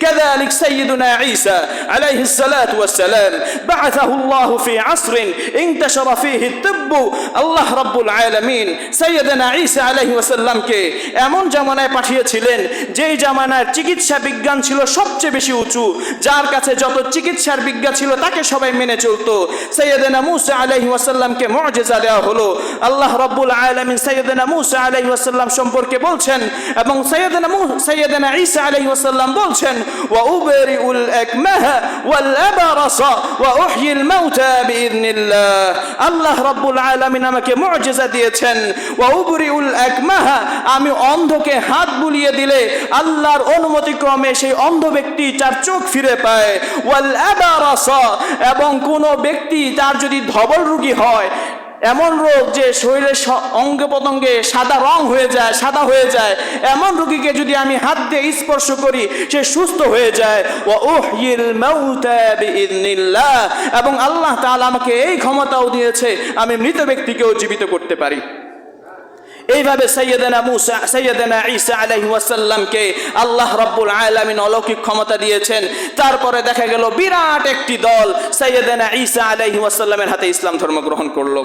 كذلك سيدنا عيسى عليه الصلاة والسلام بعثه الله في عصر انتشر فيه الطب الله رب العالمين سيدنا عيسى عليه السلام কে এমন জামানায় পাঠিয়েছিলেন যেই জামানার চিকিৎসা বিজ্ঞান ছিল সবচেয়ে বেশি উঁচু, যার কাছে যত চিকিৎসার বিজ্ঞা ছিল তাকে সবাই মেনে চলতো। সাইয়েদনা মূসা আলাইহিস সালামকে মুজিজা দেওয়া হলো। আল্লাহ রাব্বুল আলামিন সাইয়েদনা মূসা আলাইহিস সালাম সম্পর্কে বলছেন এবং সাইয়েদনা ঈসা আলাইহিস সালাম বলছেন ওয়া উবরিউল আকমাহা ওয়াল আবরাসা ওয়া উহয়িল মাউতা বিইذنিল্লাহ। আল্লাহ রাব্বুল আলামিন আমাকে মুজিজা দিয়েছেন ওয়া উবরিউল আকমাহা, আমি অন্ধকে হাত বুলিয়ে দিলে আল্লাহর অনুমতি ক্রমে সেই অন্ধ ব্যক্তি তার চোখ ফিরে পায়। ওয়াল আবরাসা, এবং কোন ব্যক্তি তার যদি ধবল রোগী হয়, এমন রোগ যে শরীরের অঙ্গ প্রত্যঙ্গে সাদা রং হয়ে যায়, সাদা হয়ে যায়, এমন রোগীকে যদি আমি হাত দিয়ে স্পর্শ করি সে সুস্থ হয়ে যায়। ওয়া উহয়িল মাউতা বিইذنিল্লাহ, এবং আল্লাহ তাআলা আমাকে এই ক্ষমতাও দিয়েছে আমি মৃত ব্যক্তিকেও জীবিত করতে পারি। এইভাবে সাইয়েদনা ঈসা আলাইহিস সালামকে আল্লাহ রাব্বুল আলামিন অলৌকিক ক্ষমতা দিয়েছেন। তারপরে দেখা গেল বিরাট একটি দল সাইয়েদনা ঈসা আলাইহিস সালামের হাতে ইসলাম ধর্ম গ্রহণ করলো।